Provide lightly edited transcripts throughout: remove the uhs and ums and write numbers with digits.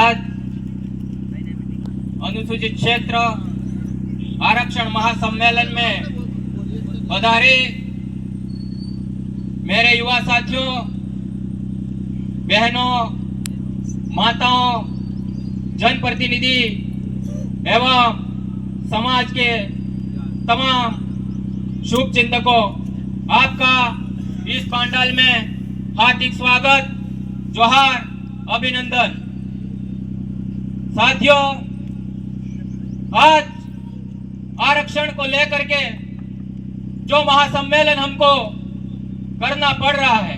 आज अनुसूचित क्षेत्र आरक्षण महासम्मेलन में पधारे मेरे युवा साथियों, बहनों, माताओं, जनप्रतिनिधि एवं समाज के तमाम शुभ चिंतकों, आपका इस पंडाल में हार्दिक स्वागत, जोहार, अभिनंदन। साथियों, आज आरक्षण को लेकर के जो महासम्मेलन हमको करना पड़ रहा है,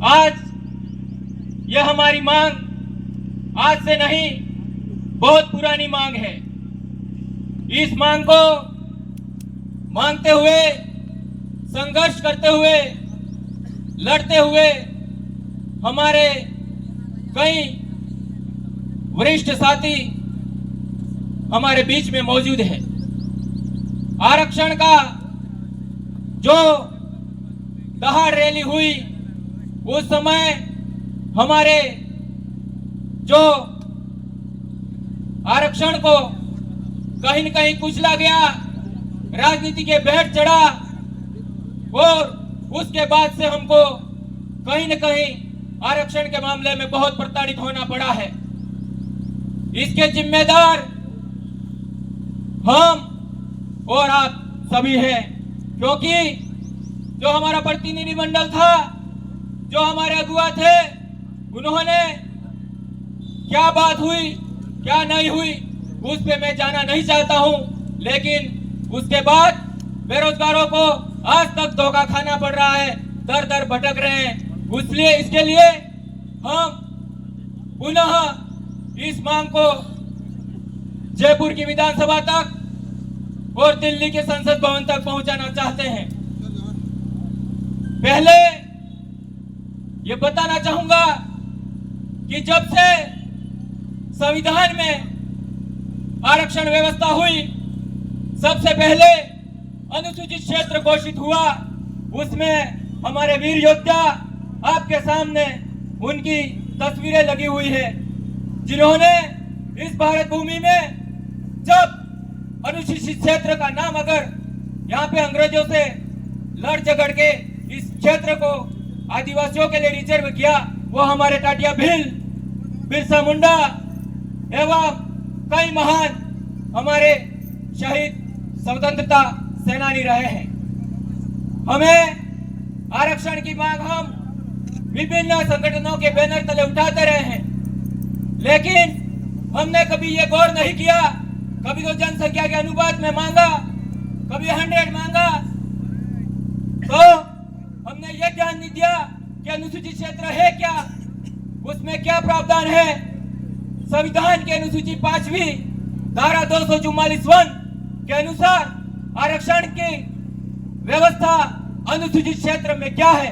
आज यह हमारी मांग आज से नहीं, बहुत पुरानी मांग है। इस मांग को मांगते हुए, संघर्ष करते हुए, लड़ते हुए हमारे कई वरिष्ठ साथी हमारे बीच में मौजूद है। आरक्षण का जो दहाड़ रैली हुई, उस समय हमारे जो आरक्षण को कहीं न कहीं कुचला गया, राजनीति के भेंट चढ़ा और उसके बाद से हमको कहीं न कहीं आरक्षण के मामले में बहुत प्रताड़ित होना पड़ा है। इसके जिम्मेदार हम और आप सभी हैं, क्योंकि जो हमारा प्रतिनिधि मंडल था, जो हमारे अगुआ थे, उन्होंने क्या बात हुई, क्या नहीं हुई, उस पे मैं जाना नहीं चाहता हूं, लेकिन उसके बाद बेरोजगारों को आज तक धोखा खाना पड़ रहा है, दर दर भटक रहे हैं। इसलिए इसके लिए हम पुनः इस मांग को जयपुर की विधानसभा तक और दिल्ली के संसद भवन तक पहुंचाना चाहते हैं। पहले ये बताना चाहूंगा कि जब से संविधान में आरक्षण व्यवस्था हुई, सबसे पहले अनुसूचित क्षेत्र घोषित हुआ, उसमें हमारे वीर योद्धा आपके सामने उनकी तस्वीरें लगी हुई है, जिन्होंने इस भारत भूमि में जब अनुसूचित क्षेत्र का नाम अगर यहाँ पे अंग्रेजों से लड़ झगड़ के इस क्षेत्र को आदिवासियों के लिए रिजर्व किया, वो हमारे टाटिया भील, बिरसा मुंडा एवं कई महान हमारे शहीद स्वतंत्रता सेनानी रहे हैं। हमें आरक्षण की मांग हम विभिन्न संगठनों के बैनर तले उठाते रहे हैं, लेकिन हमने कभी ये गौर नहीं किया, कभी तो जनसंख्या के अनुपात में मांगा, कभी 100 मांगा, तो हमने ये ध्यान नहीं दिया कि अनुसूचित क्षेत्र है क्या, उसमें क्या प्रावधान है। संविधान के अनुसूची 5वीं धारा 244(1) के अनुसार आरक्षण की व्यवस्था अनुसूचित क्षेत्र में क्या है,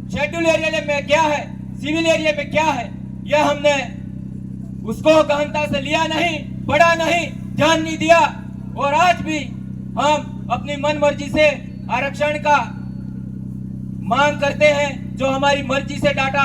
शेड्यूल एरिया में क्या है, सिविल एरिया में क्या है, यह हमने उसको गहनता से लिया नहीं, पढ़ा नहीं, ध्यान नहीं दिया, और आज भी हम अपनी मन मर्जी से आरक्षण का मांग करते हैं। जो हमारी मर्जी से डाटा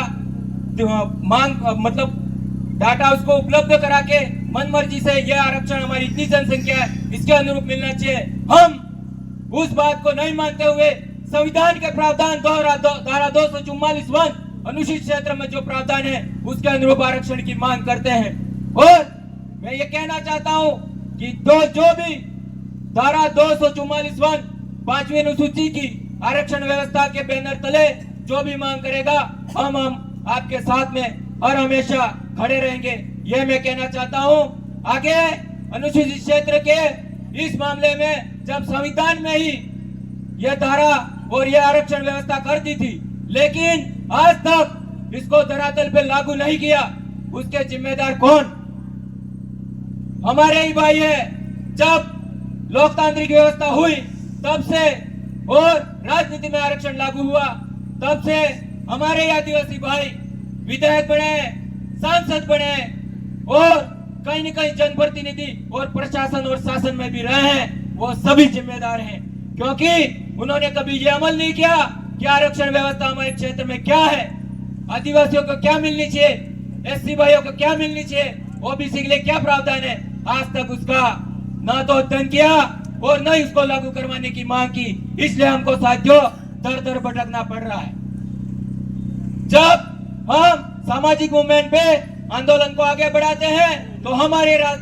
डाटा उसको उपलब्ध करा के मन मर्जी से यह आरक्षण हमारी इतनी जनसंख्या है, इसके अनुरूप मिलना चाहिए, हम उस बात को नहीं मानते हुए संविधान के प्रावधान धारा 244(1) अनुसूचित क्षेत्र में जो प्रावधान है उसके अनुरूप आरक्षण की मांग करते हैं। और मैं ये कहना चाहता हूं कि जो भी धारा 244(1) 5वीं अनुसूची की आरक्षण व्यवस्था के बैनर तले जो भी मांग करेगा, हम आपके साथ में और हमेशा खड़े रहेंगे, ये मैं कहना चाहता हूं। आगे अनुसूचित क्षेत्र के इस मामले में जब संविधान में ही यह धारा और यह आरक्षण व्यवस्था कर दी थी, लेकिन आज तक इसको धरातल पे लागू नहीं किया, उसके जिम्मेदार कौन? हमारे ही भाई है। जब लोकतांत्रिक व्यवस्था हुई तब से और राजनीति में आरक्षण लागू हुआ, तब से हमारे आदिवासी भाई विधायक बने, सांसद बने और कहीं न कहीं जनप्रतिनिधि और प्रशासन और शासन में भी रहे हैं, वो सभी जिम्मेदार हैं, क्योंकि उन्होंने कभी ये अमल नहीं किया कि आरक्षण व्यवस्था हमारे क्षेत्र में क्या है, आदिवासियों को क्या मिलनी चाहिए। एससी भाइयों को क्या मिलनी चाहिए, ओबीसी के लिए क्या प्रावधान है, आज तक उसका ना तो अध्ययन किया और न ही उसको लागू करवाने की मांग की। इसलिए हमको साथियों दर दर भटकना पड़ रहा है। जब हम सामाजिक मूवमेंट पे आंदोलन को आगे बढ़ाते हैं तो हमारे राजनीति